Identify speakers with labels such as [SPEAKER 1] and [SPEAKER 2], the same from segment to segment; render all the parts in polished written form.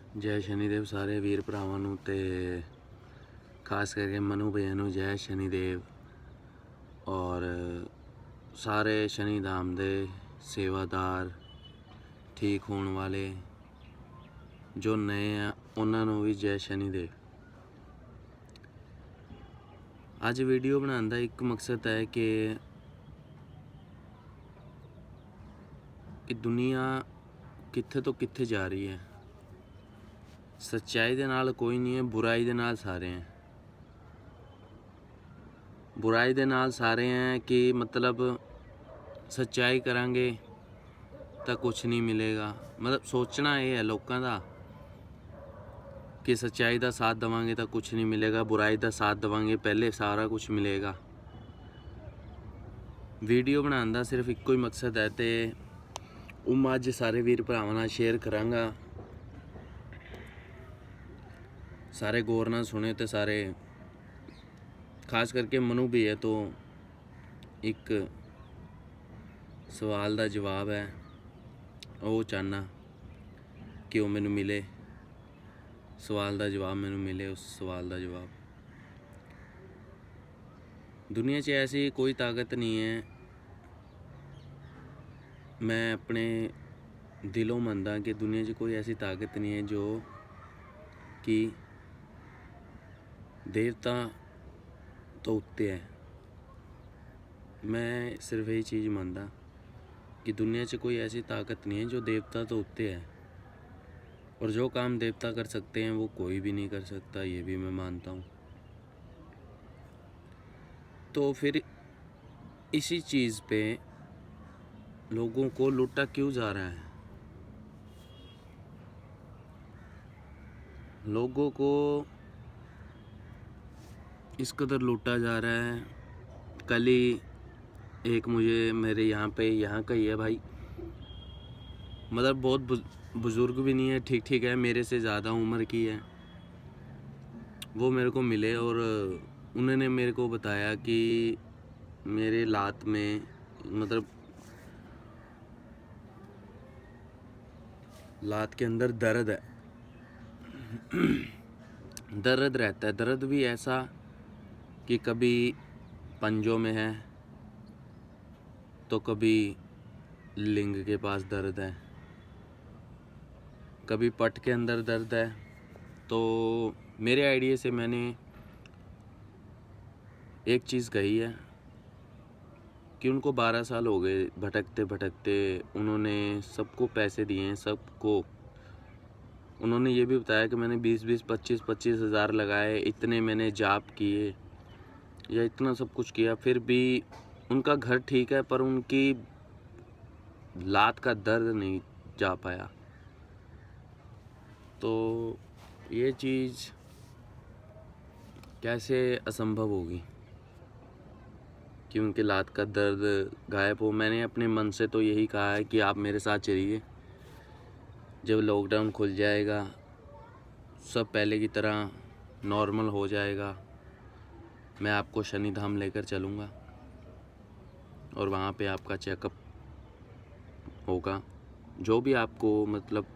[SPEAKER 1] जय शनिदेव सारे वीर भरावां नूं ते खास करके मनु भैया नूं जय शनिदेव। और सारे शनि धाम दे सेवादार ठीक होने वाले जो नए हैं उन्हां नूं भी जय शनिदेव। अज वीडियो बनाने का एक मकसद है कि दुनिया कित्थे तो कित्थे जा रही है। सच्चाई दे नाल कोई नहीं है, बुराई दे नाल सारे हैं। बुराई दे नाल सारे हैं कि मतलब सच्चाई करांगे तो कुछ नहीं मिलेगा। मतलब सोचना ये है लोगों का कि सच्चाई का साथ देवांगे तो कुछ नहीं मिलेगा, बुराई का साथ देवांगे पहले सारा कुछ मिलेगा। वीडियो बनाने का सिर्फ एको ही मकसद है तो मैं अज सारे वीर भरावां नाल शेयर करांगा। सारे गौर नाल सुने तो सारे खास करके मनु भी है तो एक सवाल का जवाब है वो चाहना कि वो मैनू मिले, सवाल का जवाब मैनू मिले। उस सवाल का जवाब दुनिया 'च ऐसी कोई ताकत नहीं है, मैं अपने दिलों मनदा कि दुनिया 'च कोई ऐसी ताकत नहीं है जो कि देवता तो उत्ते है। मैं सिर्फ यही चीज़ मानता कि दुनिया 'च कोई ऐसी ताकत नहीं है जो देवता तो उत्ते है, और जो काम देवता कर सकते हैं वो कोई भी नहीं कर सकता, ये भी मैं मानता हूँ। तो फिर इसी चीज़ पे लोगों को लूटा क्यों जा रहा है? लोगों को इस कदर लूटा जा रहा है। कल ही एक मुझे मेरे यहाँ का ही है भाई, मतलब बहुत बुज़ुर्ग भी नहीं है, ठीक ठीक है, मेरे से ज़्यादा उम्र की है। वो मेरे को मिले और उन्होंने मेरे को बताया कि मेरे लात में मतलब लात के अंदर दर्द है। दर्द रहता है, दर्द भी ऐसा कि कभी पंजों में है तो कभी लिंग के पास दर्द है, कभी पट के अंदर दर्द है। तो मेरे आइडिया से मैंने एक चीज़ कही है कि उनको 12 साल हो गए भटकते भटकते, उन्होंने सबको पैसे दिए हैं, सबको। उन्होंने ये भी बताया कि मैंने 20-20, 25-25 हज़ार लगाए, इतने मैंने जाप किए या इतना सब कुछ किया, फिर भी उनका घर ठीक है पर उनकी लात का दर्द नहीं जा पाया। तो ये चीज़ कैसे असंभव होगी कि उनके लात का दर्द गायब हो? मैंने अपने मन से तो यही कहा है कि आप मेरे साथ चलिए, जब लॉकडाउन खुल जाएगा सब पहले की तरह नॉर्मल हो जाएगा, मैं आपको शनि धाम लेकर चलूँगा और वहाँ पे आपका चेकअप होगा। जो भी आपको मतलब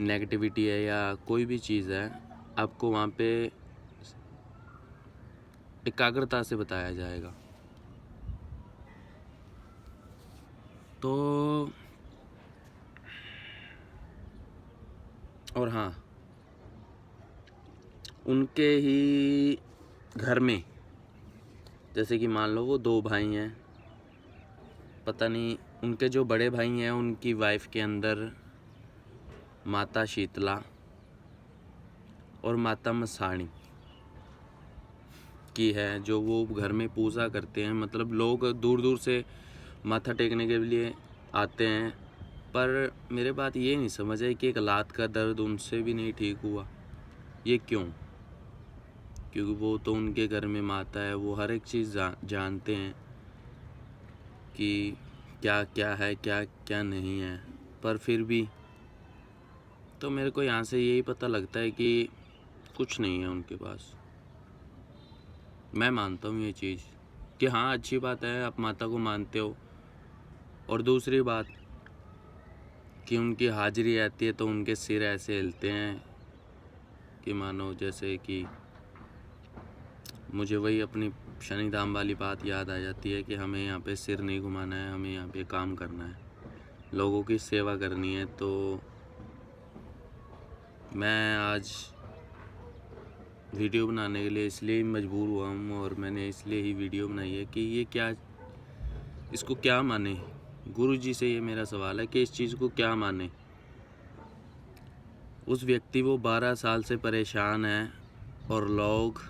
[SPEAKER 1] नेगेटिविटी है या कोई भी चीज़ है, आपको वहाँ पे एकाग्रता से बताया जाएगा। तो और हाँ, उनके ही घर में जैसे कि मान लो वो 2 भाई हैं, पता नहीं उनके जो बड़े भाई हैं उनकी वाइफ के अंदर माता शीतला और माता मसाणी की है, जो वो घर में पूजा करते हैं। मतलब लोग दूर दूर से माथा टेकने के लिए आते हैं, पर मेरे बात ये नहीं समझ आई कि एक लात का दर्द उनसे भी नहीं ठीक हुआ, ये क्यों? क्योंकि वो तो उनके घर में माता है, वो हर एक चीज़ जानते हैं कि क्या क्या है, क्या क्या नहीं है। पर फिर भी तो मेरे को यहाँ से यही पता लगता है कि कुछ नहीं है उनके पास। मैं मानता हूँ ये चीज़ कि हाँ अच्छी बात है, आप माता को मानते हो। और दूसरी बात कि उनकी हाजिरी आती है तो उनके सिर ऐसे हिलते हैं कि मानो जैसे कि मुझे वही अपनी शनि धाम वाली बात याद आ जाती है कि हमें यहाँ पे सिर नहीं घुमाना है, हमें यहाँ पे काम करना है, लोगों की सेवा करनी है। तो मैं आज वीडियो बनाने के लिए इसलिए मजबूर हुआ हूँ और मैंने इसलिए ही वीडियो बनाई है कि ये क्या, इसको क्या माने। गुरुजी से ये मेरा सवाल है कि इस चीज़ को क्या माने। उस व्यक्ति वो 12 साल से परेशान है और लोग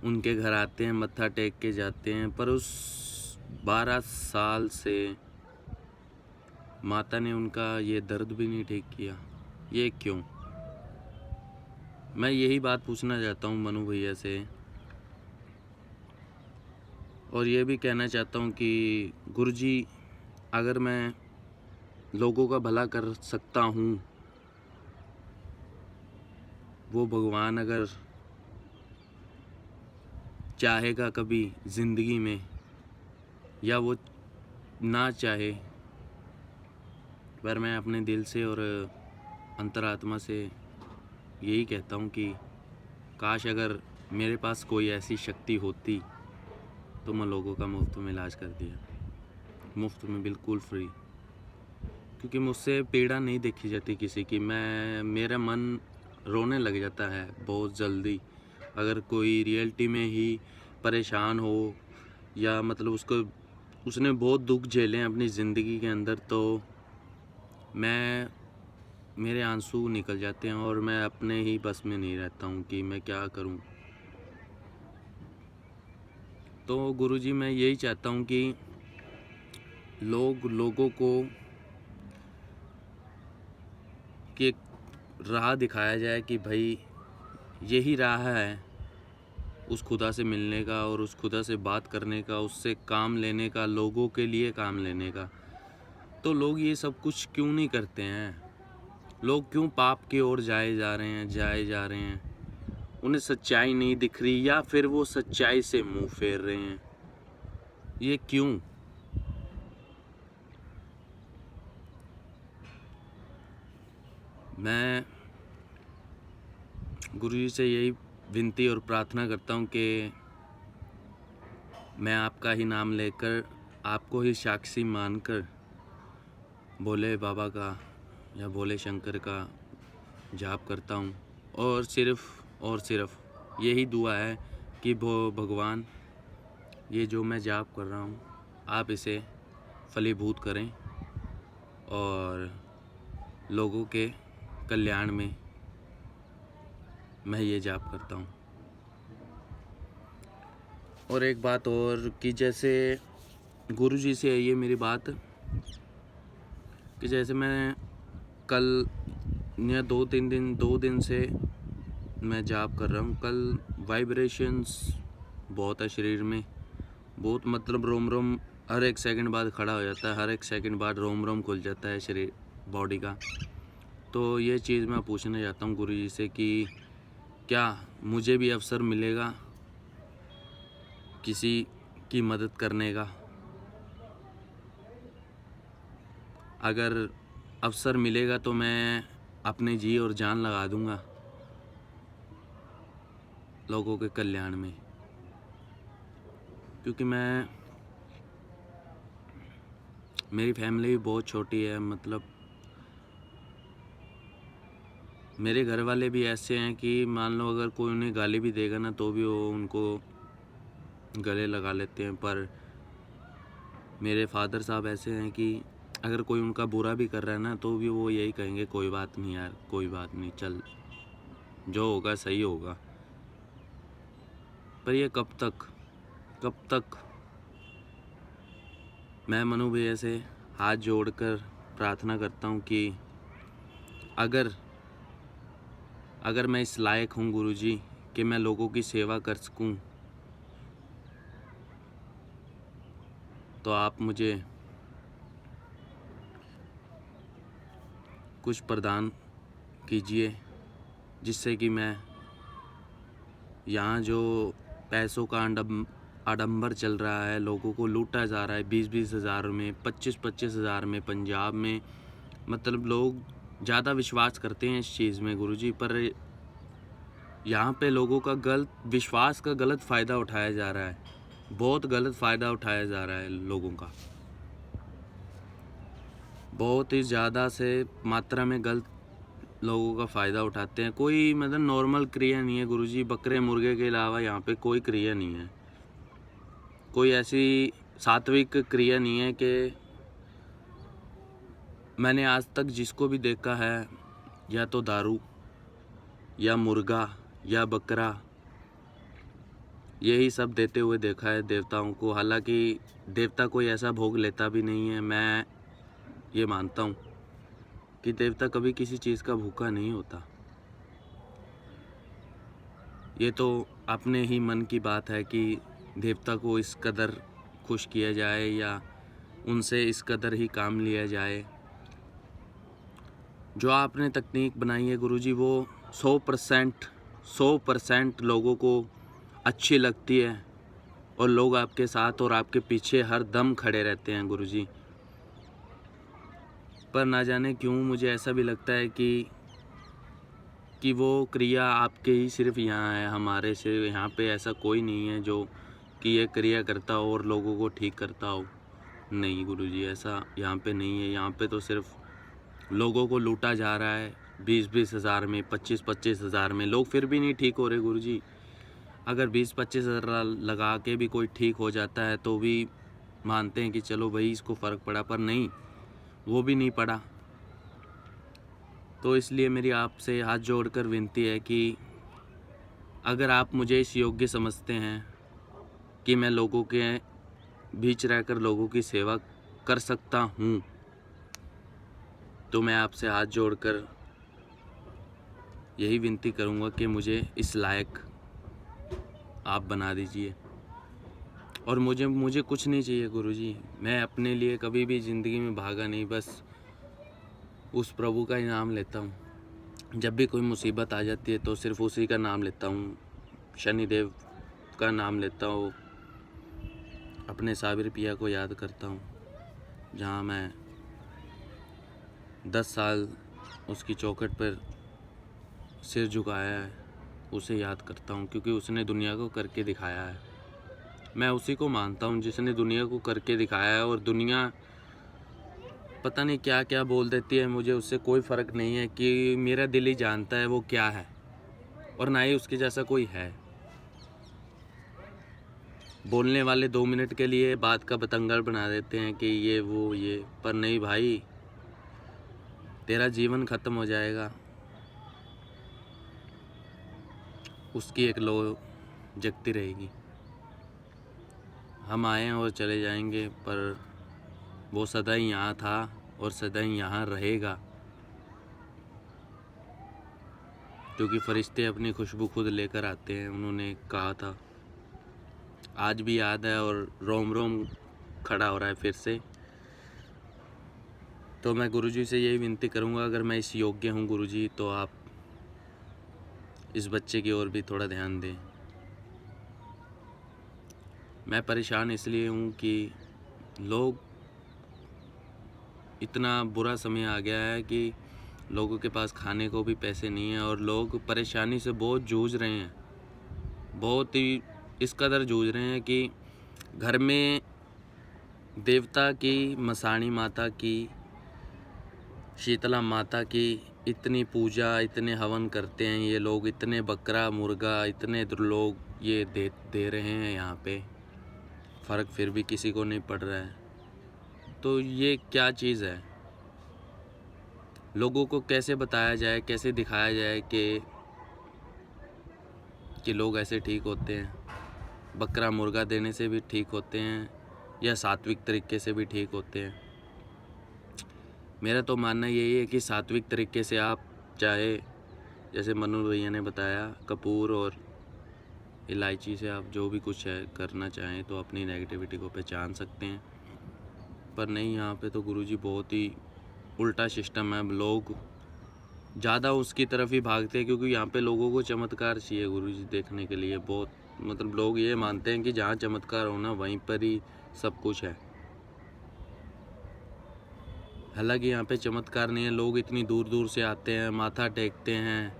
[SPEAKER 1] उनके घर आते हैं, मत्था टेक के जाते हैं, पर उस 12 साल से माता ने उनका ये दर्द भी नहीं ठीक किया। ये क्यों? मैं यही बात पूछना चाहता हूँ मनु भैया से, और ये भी कहना चाहता हूँ कि गुरुजी, अगर मैं लोगों का भला कर सकता हूँ, वो भगवान अगर चाहेगा कभी ज़िंदगी में, या वो ना चाहे, पर मैं अपने दिल से और अंतरात्मा से यही कहता हूँ कि काश अगर मेरे पास कोई ऐसी शक्ति होती तो मैं लोगों का मुफ्त में इलाज कर दिया, मुफ्त में, बिल्कुल फ्री। क्योंकि मुझसे पीड़ा नहीं देखी जाती किसी की। मेरा मन रोने लग जाता है बहुत जल्दी अगर कोई रियलिटी में ही परेशान हो, या मतलब उसने बहुत दुख झेले हैं अपनी ज़िंदगी के अंदर, तो मेरे आंसू निकल जाते हैं और मैं अपने ही बस में नहीं रहता हूँ कि मैं क्या करूँ। तो गुरुजी, मैं यही चाहता हूँ कि लोगों को कि एक राह दिखाया जाए कि भाई यही राह है उस खुदा से मिलने का और उस खुदा से बात करने का, उससे काम लेने का, लोगों के लिए काम लेने का। तो लोग ये सब कुछ क्यों नहीं करते हैं? लोग क्यों पाप की ओर जाए जा रहे हैं? उन्हें सच्चाई नहीं दिख रही, या फिर वो सच्चाई से मुंह फेर रहे हैं। ये क्यों? मैं गुरुजी से यही विनती और प्रार्थना करता हूँ कि मैं आपका ही नाम लेकर, आपको ही साक्षी मानकर भोले बाबा का या भोले शंकर का जाप करता हूँ, और सिर्फ यही दुआ है कि भगवान, ये जो मैं जाप कर रहा हूँ आप इसे फलीभूत करें और लोगों के कल्याण में मैं ये जाप करता हूँ। और एक बात और कि जैसे गुरुजी से ये मेरी बात कि जैसे मैं कल या 2 दिन से मैं जाप कर रहा हूँ। कल वाइब्रेशंस बहुत है शरीर में, बहुत, मतलब रोम रोम हर एक सेकंड बाद खड़ा हो जाता है, हर एक सेकंड बाद रोम रोम खुल जाता है शरीर, बॉडी का। तो ये चीज़ मैं पूछना चाहता हूँ गुरुजी से कि क्या मुझे भी अवसर मिलेगा किसी की मदद करने का? अगर अवसर मिलेगा तो मैं अपने जी और जान लगा दूंगा लोगों के कल्याण में। क्योंकि मेरी फैमिली भी बहुत छोटी है, मतलब मेरे घर वाले भी ऐसे हैं कि मान लो अगर कोई उन्हें गाली भी देगा ना तो भी वो उनको गले लगा लेते हैं। पर मेरे फादर साहब ऐसे हैं कि अगर कोई उनका बुरा भी कर रहा है ना तो भी वो यही कहेंगे, कोई बात नहीं यार, कोई बात नहीं, चल जो होगा सही होगा। पर ये कब तक? मैं मनु भैया से हाथ जोड़कर प्रार्थना करता हूँ कि अगर मैं इस लायक हूँ गुरुजी कि मैं लोगों की सेवा कर सकूँ, तो आप मुझे कुछ प्रदान कीजिए, जिससे कि मैं यहाँ जो पैसों का आडंबर चल रहा है, लोगों को लूटा जा रहा है 20-20 हज़ार में, 25-25 हज़ार में पंजाब में, मतलब लोग ज़्यादा विश्वास करते हैं इस चीज़ में गुरुजी, पर यहाँ पे लोगों का विश्वास का गलत फ़ायदा उठाया जा रहा है। बहुत गलत फ़ायदा उठाया जा रहा है लोगों का, बहुत ही ज़्यादा से मात्रा में गलत लोगों का फ़ायदा उठाते हैं। कोई मतलब नॉर्मल क्रिया नहीं है गुरुजी, बकरे मुर्गे के अलावा यहाँ पे कोई क्रिया नहीं है, कोई ऐसी सात्विक क्रिया नहीं है कि मैंने आज तक जिसको भी देखा है, या तो दारू या मुर्गा या बकरा, यही सब देते हुए देखा है देवताओं को। हालांकि देवता कोई ऐसा भोग लेता भी नहीं है। मैं ये मानता हूँ कि देवता कभी किसी चीज़ का भूखा नहीं होता। ये तो अपने ही मन की बात है कि देवता को इस कदर खुश किया जाए या उनसे इस कदर ही काम लिया जाए। जो आपने तकनीक बनाई है गुरुजी, वो 100% लोगों को अच्छी लगती है और लोग आपके साथ और आपके पीछे हर दम खड़े रहते हैं गुरुजी। पर ना जाने क्यों मुझे ऐसा भी लगता है कि वो क्रिया आपके ही सिर्फ यहाँ है, हमारे से यहाँ पे ऐसा कोई नहीं है जो कि ये क्रिया करता हो और लोगों को ठीक करता हो। नहीं गुरुजी, ऐसा यहाँ पे नहीं है। यहाँ पे तो सिर्फ लोगों को लूटा जा रहा है 20-20 हज़ार में, 25-25 हज़ार में। लोग फिर भी नहीं ठीक हो रहे गुरुजी। अगर 20-25 हज़ार लगा के भी कोई ठीक हो जाता है तो भी मानते हैं कि चलो भाई इसको फ़र्क पड़ा, पर नहीं, वो भी नहीं पड़ा। तो इसलिए मेरी आपसे हाथ जोड़कर विनती है कि अगर आप मुझे इस योग्य समझते हैं कि मैं लोगों के बीच रहकर लोगों की सेवा कर सकता हूँ, तो मैं आपसे हाथ जोड़कर यही विनती करूँगा कि मुझे इस लायक आप बना दीजिए। और मुझे कुछ नहीं चाहिए गुरुजी। मैं अपने लिए कभी भी ज़िंदगी में भागा नहीं, बस उस प्रभु का ही नाम लेता हूँ। जब भी कोई मुसीबत आ जाती है तो सिर्फ उसी का नाम लेता हूँ, शनिदेव का नाम लेता हूँ, अपने साबिर पिया को याद करता हूँ। जहाँ मैं 10 साल उसकी चौखट पर सिर झुकाया है, उसे याद करता हूँ, क्योंकि उसने दुनिया को करके दिखाया है। मैं उसी को मानता हूँ जिसने दुनिया को करके दिखाया है। और दुनिया पता नहीं क्या क्या बोल देती है, मुझे उससे कोई फ़र्क नहीं है, कि मेरा दिल ही जानता है वो क्या है, और ना ही उसके जैसा कोई है। बोलने वाले 2 मिनट के लिए बात का बतंगड़ बना देते हैं कि ये वो ये, पर नहीं भाई, तेरा जीवन ख़त्म हो जाएगा, उसकी एक लो जगती रहेगी। हम आए हैं और चले जाएंगे, पर वो सदा ही यहाँ था और सदा ही यहाँ रहेगा, क्योंकि फरिश्ते अपनी खुशबू खुद लेकर आते हैं, उन्होंने कहा था। आज भी याद है और रोम रोम खड़ा हो रहा है फिर से। तो मैं गुरुजी से यही विनती करूँगा, अगर मैं इस योग्य हूँ गुरुजी, तो आप इस बच्चे की ओर भी थोड़ा ध्यान दें। मैं परेशान इसलिए हूँ कि लोग, इतना बुरा समय आ गया है कि लोगों के पास खाने को भी पैसे नहीं हैं और लोग परेशानी से बहुत जूझ रहे हैं, बहुत ही इस कदर जूझ रहे हैं कि घर में देवता की, मसाणी माता की, शीतला माता की इतनी पूजा, इतने हवन करते हैं ये लोग, इतने बकरा मुर्गा, इतने लोग ये दे रहे हैं यहाँ पे, फ़र्क फिर भी किसी को नहीं पड़ रहा है। तो ये क्या चीज़ है? लोगों को कैसे बताया जाए, कैसे दिखाया जाए कि लोग ऐसे ठीक होते हैं? बकरा मुर्गा देने से भी ठीक होते हैं या सात्विक तरीके से भी ठीक होते हैं? मेरा तो मानना यही है कि सात्विक तरीके से आप चाहे, जैसे मनु भैया ने बताया, कपूर और इलायची से आप जो भी कुछ है करना चाहें तो अपनी नेगेटिविटी को पहचान सकते हैं। पर नहीं, यहाँ पे तो गुरुजी बहुत ही उल्टा सिस्टम है। लोग ज़्यादा उसकी तरफ ही भागते हैं, क्योंकि यहाँ पे लोगों को चमत्कार चाहिए गुरुजी देखने के लिए। बहुत मतलब लोग ये मानते हैं कि जहाँ चमत्कार हो ना, वहीं पर ही सब कुछ है। हालांकि यहाँ पे चमत्कार नहीं है, लोग इतनी दूर दूर से आते हैं, माथा टेकते हैं,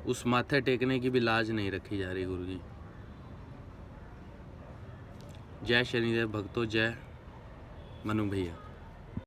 [SPEAKER 1] उस माथे टेकने की भी लाज नहीं रखी जा रही गुरु जी। जय शनिदेव भक्तों, जय मनु भैया।